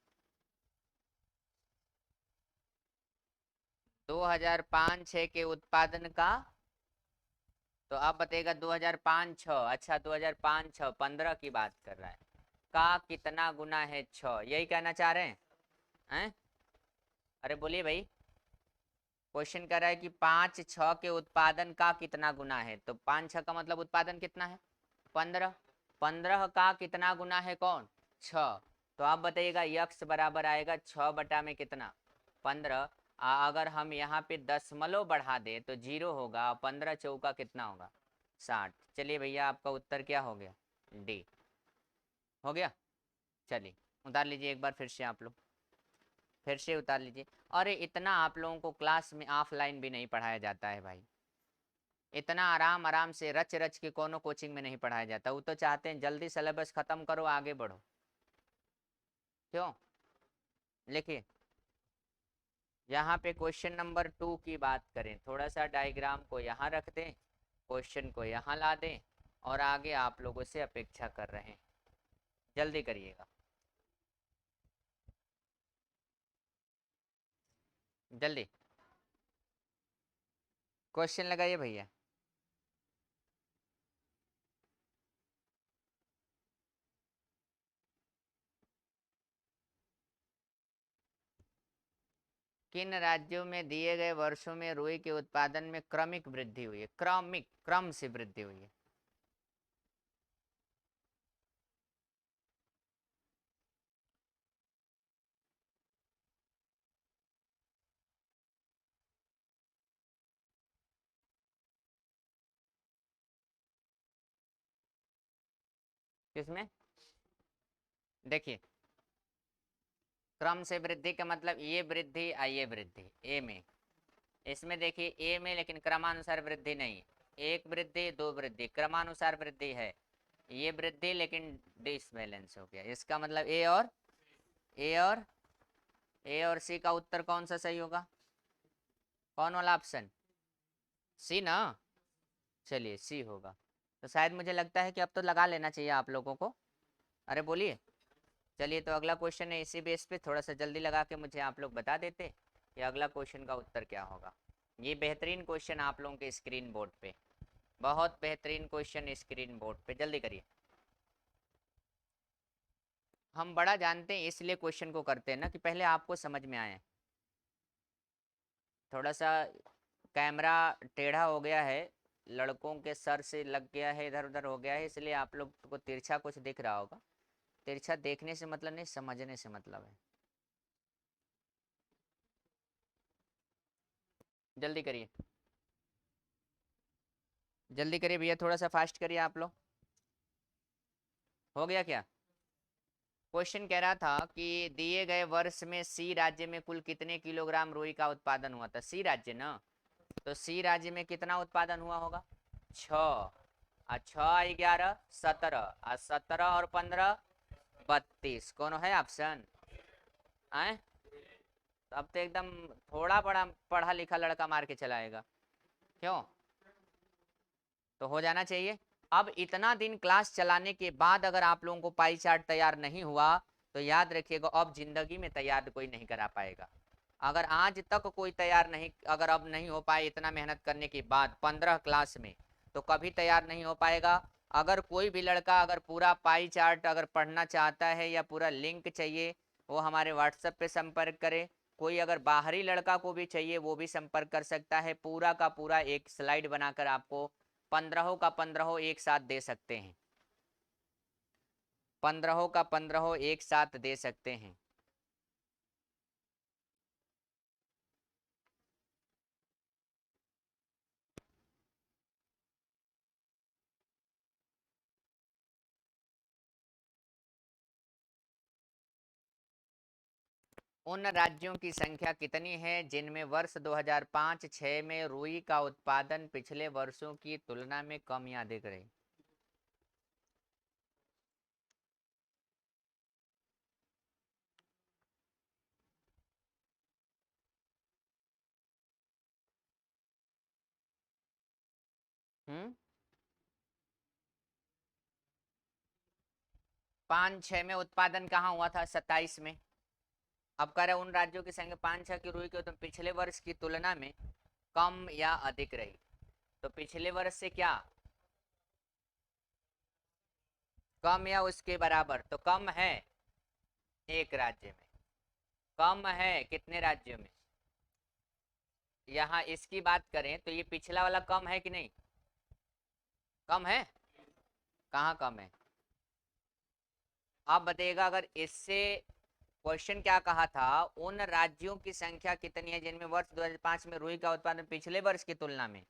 Speaker 1: 2005-6 के उत्पादन का। तो आप बताइएगा 2005-6, अच्छा 2005-6 15 की बात कर रहा है, का कितना गुना है 6, यही कहना चाह रहे हैं? अरे बोलिए भाई। क्वेश्चन कर रहा है कि 5-6 के उत्पादन का कितना गुना है, तो 5-6 का मतलब उत्पादन कितना है? 15। 15 का कितना गुना है कौन? 6। तो आप बताइएगा यक्स बराबर आएगा 6 बटा में कितना? 15। अगर हम यहाँ पे दशमलव बढ़ा दे तो 0 होगा, 15 चौका कितना होगा? 60। चलिए भैया, आपका उत्तर क्या हो गया? डी हो गया। चलिए उतार लीजिए एक बार फिर से आप लोग, फिर से उतार लीजिए। अरे इतना आप लोगों को क्लास में ऑफलाइन भी नहीं पढ़ाया जाता है भाई, इतना आराम आराम से रच रच के कोनो कोचिंग में नहीं पढ़ाया जाता। वो तो चाहते हैं जल्दी सिलेबस खत्म करो, आगे बढ़ो। क्यों? लिखिए, यहाँ पे क्वेश्चन नंबर 2 की बात करें, थोड़ा सा डायग्राम को यहाँ रख दें, क्वेश्चन को यहाँ ला दें, और आगे आप लोगों से अपेक्षा कर रहे हैं, जल्दी करिएगा, जल्दी। क्वेश्चन लगाइए भैया। किन राज्यों में दिए गए वर्षों में रुई के उत्पादन में क्रमिक वृद्धि हुई है? क्रमिक, क्रम से वृद्धि हुई है। किसमें? देखिए, क्रम से वृद्धि का मतलब ये वृद्धि ये वृद्धि ए में, इसमें देखिए ए में, लेकिन क्रमानुसार वृद्धि नहीं। एक वृद्धि, दो वृद्धि, क्रमानुसार वृद्धि है। ये वृद्धि लेकिन डिसबैलेंस हो गया। इसका मतलब ए और ए और सी का उत्तर कौन सा सही होगा? कौन वाला ऑप्शन? सी ना? चलिए सी होगा। तो शायद मुझे लगता है कि अब तो लगा लेना चाहिए आप लोगों को। अरे बोलिए। चलिए, तो अगला क्वेश्चन है, इसी बेस पे थोड़ा सा जल्दी लगा के मुझे आप लोग बता देते कि अगला क्वेश्चन का उत्तर क्या होगा। ये बेहतरीन क्वेश्चन आप लोगों के स्क्रीन बोर्ड पे, बहुत बेहतरीन क्वेश्चन स्क्रीन बोर्ड पे, जल्दी करिए। हम बड़ा जानते हैं इसलिए क्वेश्चन को करते हैं ना, कि पहले आपको समझ में आए। थोड़ा सा कैमरा टेढ़ा हो गया है, लड़कों के सर से लग गया है, इधर उधर हो गया है, इसलिए आप लोग को तिरछा कुछ दिख रहा होगा। तिरछा देखने से मतलब नहीं, समझने से मतलब है। जल्दी करिए, जल्दी करिए भैया, थोड़ा सा फास्ट करिए आप लोग। हो गया क्या? क्वेश्चन कह रहा था कि दिए गए वर्ष में सी राज्य में कुल कितने किलोग्राम रुई का उत्पादन हुआ था? सी राज्य ना, तो सी राज्य में कितना उत्पादन हुआ होगा? 6, 6 11 17, 17 और 15 32। कौन है ऑप्शन? आए? तो अब तो एकदम थोड़ा बड़ा पढ़ा लिखा लड़का मार के चलाएगा। क्यों? तो हो जाना चाहिए। अब इतना दिन क्लास चलाने के बाद अगर आप लोगों को पाई चार्ट तैयार नहीं हुआ, तो याद रखिएगा अब जिंदगी में तैयार कोई नहीं करा पाएगा। अगर आज तक कोई तैयार नहीं, अगर अब नहीं हो पाए इतना मेहनत करने के बाद 15 क्लास में, तो कभी तैयार नहीं हो पाएगा। अगर कोई भी लड़का अगर पूरा पाई चार्ट अगर पढ़ना चाहता है या पूरा लिंक चाहिए, वो हमारे व्हाट्सएप पे संपर्क करे। कोई अगर बाहरी लड़का को भी चाहिए वो भी संपर्क कर सकता है। पूरा का पूरा एक स्लाइड बनाकर आपको 15 का 15 एक साथ दे सकते हैं। 15 का 15 एक साथ दे सकते हैं। उन राज्यों की संख्या कितनी है जिनमें वर्ष 2005-6 में रुई का उत्पादन पिछले वर्षों की तुलना में कम या अधिक रही? हम्म 5-6 में उत्पादन कहाँ हुआ था? 27 में। अब कह रहे उन राज्यों की संख्या 5-6 की रुई के तो पिछले वर्ष की तुलना में कम या अधिक रही। तो पिछले वर्ष से क्या कम या उसके बराबर? तो कम है एक राज्य में। कम है कितने राज्यों में? यहाँ इसकी बात करें तो ये पिछला वाला कम है कि नहीं? कम है। कहाँ कम है? आप बताइएगा। अगर इससे क्वेश्चन क्या कहा था, उन राज्यों की संख्या कितनी है जिनमें वर्ष 2005 में रुई का उत्पादन पिछले वर्ष की तुलना में,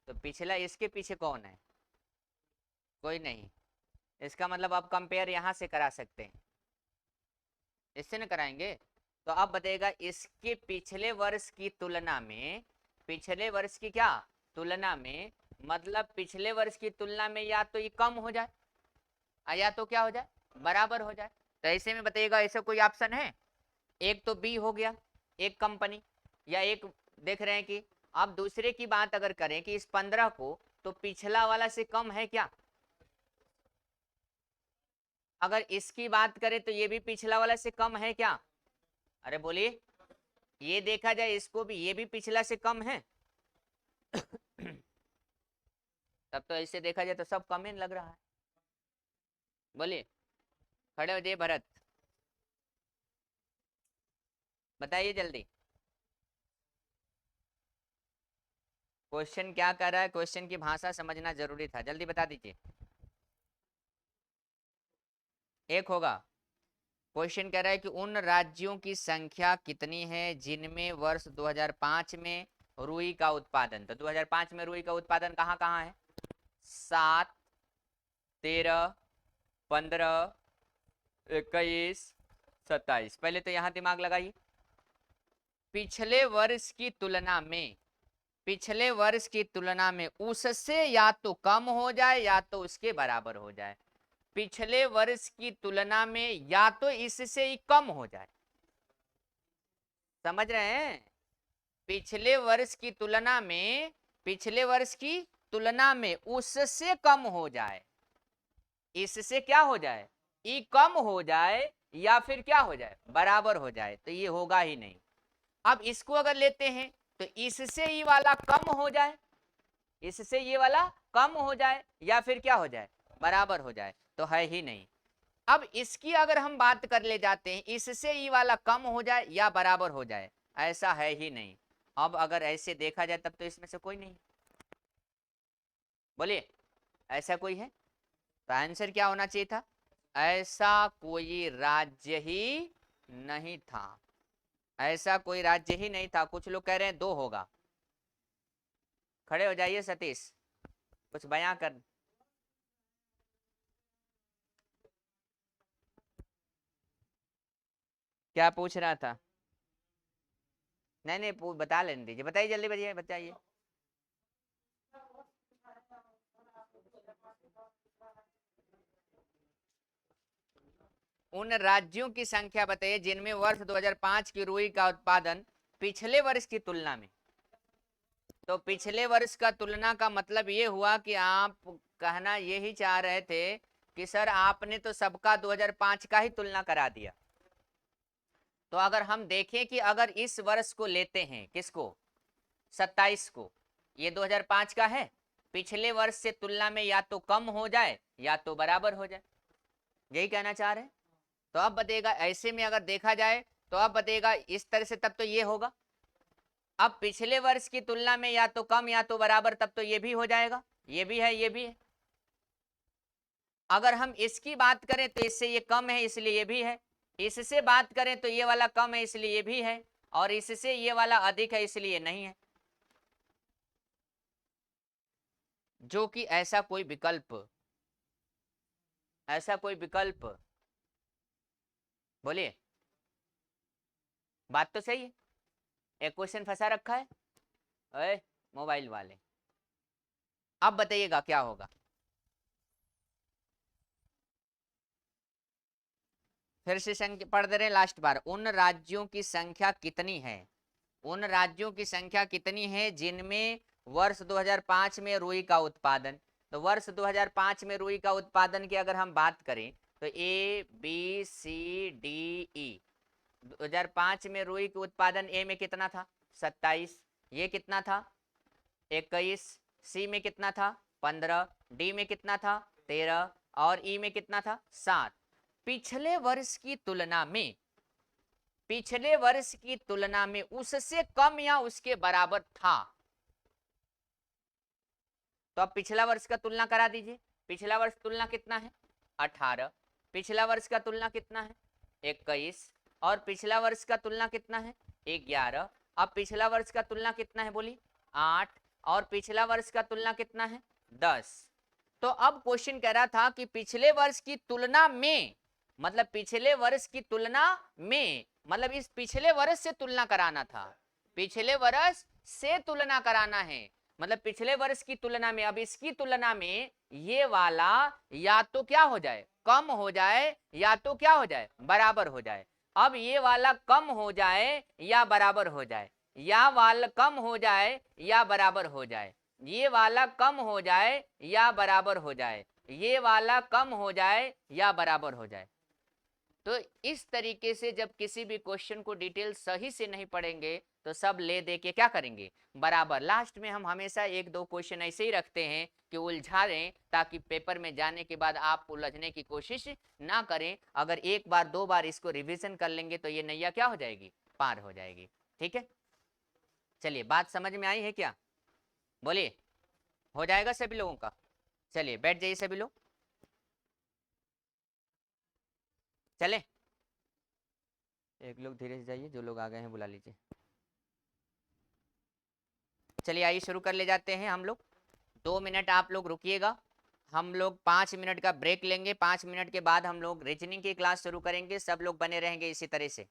Speaker 1: तो पिछला इसके पीछे कौन है? कोई नहीं। इसका मतलब आप कंपेयर यहाँ से करा सकते हैं, इससे न कराएंगे। तो आप बताइएगा इसके पिछले वर्ष की तुलना में, पिछले वर्ष की क्या तुलना में, मतलब पिछले वर्ष की तुलना में या तो ये कम हो जाए या तो क्या हो जाए, बराबर हो जाए। तो ऐसे में बताइएगा ऐसा कोई ऑप्शन है? एक तो बी हो गया, एक कंपनी, या एक देख रहे हैं कि आप दूसरे की बात अगर करें कि इस 15 को तो पिछला वाला से कम है क्या? अगर इसकी बात करें तो ये भी पिछला वाला से कम है क्या? अरे बोलिए। ये देखा जाए इसको भी, ये भी पिछला से कम है। तब तो ऐसे देखा जाए तो सब कम ही लग रहा है। बोलिए, खड़े हो जाइए भरत, बताइए जल्दी। क्वेश्चन क्या कर रहा है, क्वेश्चन की भाषा समझना जरूरी था, जल्दी बता दीजिए। एक होगा। क्वेश्चन कह रहा है कि उन राज्यों की संख्या कितनी है जिनमें वर्ष 2005 में रुई का उत्पादन, तो 2005 में रुई का उत्पादन कहाँ कहाँ है? 7, 13, 15, 21, 27। पहले तो यहाँ दिमाग लगाइए। पिछले वर्ष की तुलना में, पिछले वर्ष की तुलना में उससे या तो कम हो जाए या तो उसके बराबर हो जाए। पिछले वर्ष की तुलना में या तो इससे ही कम हो जाए। समझ रहे हैं? पिछले वर्ष की तुलना में, पिछले वर्ष की तुलना में उससे कम हो जाए, इससे क्या हो जाए? ई कम हो जाए या फिर क्या हो जाए? बराबर हो जाए। तो ये होगा ही नहीं। अब इसको अगर लेते हैं तो इससे ई वाला कम हो जाए, इससे ये वाला कम हो जाए या फिर क्या हो जाए? बराबर हो जाए। तो है ही नहीं। अब इसकी अगर हम बात कर ले जाते हैं, इससे ई वाला कम हो जाए या बराबर हो जाए, ऐसा है ही नहीं। अब अगर ऐसे देखा जाए तब तो इसमें से कोई नहीं। बोलिए, ऐसा कोई है? तो आंसर क्या होना चाहिए था? ऐसा कोई राज्य ही नहीं था, ऐसा कोई राज्य ही नहीं था। कुछ लोग कह रहे हैं 2 होगा। खड़े हो जाइए सतीश, कुछ बयां कर। क्या पूछ रहा था? नहीं नहीं, बता लेने दीजिए, बताइए जल्दी, बताइए बताइए। उन राज्यों की संख्या बताइए जिनमें वर्ष 2005 की रुई का उत्पादन पिछले वर्ष की तुलना में। तो पिछले वर्ष का तुलना का मतलब ये हुआ कि आप कहना यही चाह रहे थे कि सर आपने तो सबका 2005 का ही तुलना करा दिया। तो अगर हम देखें कि अगर इस वर्ष को लेते हैं, किसको? 27 को, ये 2005 का है, पिछले वर्ष से तुलना में या तो कम हो जाए या तो बराबर हो जाए, यही कहना चाह रहे हैं। तो अब बताइएगा, ऐसे में अगर देखा जाए तो अब बताइएगा इस तरह से, तब तो ये होगा। अब पिछले वर्ष की तुलना में या तो कम या तो बराबर, तब तो ये भी हो जाएगा, ये भी है ये भी है। अगर हम इसकी बात करें तो इससे ये कम है इसलिए ये भी है, इससे बात करें तो ये वाला कम है इसलिए ये भी है, और इससे ये वाला अधिक है इसलिए नहीं है। जो कि ऐसा कोई विकल्प, ऐसा कोई विकल्प, बोलिए, बात तो सही है। एक क्वेश्चन फंसा रखा है। ओए मोबाइल वाले, अब बताइएगा क्या होगा। फिर से पढ़ दे रहे लास्ट बार। उन राज्यों की संख्या कितनी है, उन राज्यों की संख्या कितनी है जिनमें वर्ष 2005 में रुई का उत्पादन, तो वर्ष 2005 में रुई का उत्पादन की अगर हम बात करें तो A B C D E. 2005 में रुई के उत्पादन ए में कितना था? 27। ये कितना था? 21। सी में कितना था? 15। डी में कितना था? 13। और ई में कितना था? 7। पिछले वर्ष की तुलना में, पिछले वर्ष की तुलना में उससे कम या उसके बराबर था। तो अब पिछला वर्ष का तुलना करा दीजिए। पिछला वर्ष तुलना कितना है? 18। पिछला वर्ष का तुलना कितना है? 21। और पिछला वर्ष का तुलना कितना है? 11। अब पिछला वर्ष का तुलना कितना है बोली? 8। और पिछला वर्ष का तुलना कितना है? 10। तो अब क्वेश्चन कह रहा था कि पिछले वर्ष की तुलना में, मतलब पिछले वर्ष की तुलना में, मतलब इस पिछले वर्ष से तुलना कराना था, पिछले वर्ष से तुलना कराना है, मतलब पिछले वर्ष की तुलना में। अब इसकी तुलना में ये वाला या तो क्या हो जाए? कम हो जाए या तो क्या हो जाए? बराबर हो जाए। अब ये वाला कम हो जाए या बराबर हो जाए, या वाला कम हो जाए या बराबर हो जाए, ये वाला कम हो जाए या बराबर हो जाए, ये वाला कम हो जाए या बराबर हो जाए। तो इस तरीके से जब किसी भी क्वेश्चन को डिटेल सही से नहीं पढ़ेंगे तो सब ले दे के क्या करेंगे? बराबर। लास्ट में हम हमेशा 1-2 क्वेश्चन ऐसे ही रखते हैं कि उलझा दें, ताकि पेपर में जाने के बाद आप उलझने की कोशिश ना करें। अगर 1 बार 2 बार इसको रिवीजन कर लेंगे तो ये नैया क्या हो जाएगी? पार हो जाएगी। ठीक है, चलिए, बात समझ में आई है क्या? बोलिए, हो जाएगा सभी लोगों का? चलिए बैठ जाइए सभी लोग, चले। एक लोग धीरे से जाइए, जो लोग आ गए हैं बुला लीजिए। चलिए आइए शुरू कर ले जाते हैं हम लोग। 2 मिनट आप लोग रुकिएगा, हम लोग 5 मिनट का ब्रेक लेंगे। 5 मिनट के बाद हम लोग रीजनिंग की क्लास शुरू करेंगे। सब लोग बने रहेंगे इसी तरह से।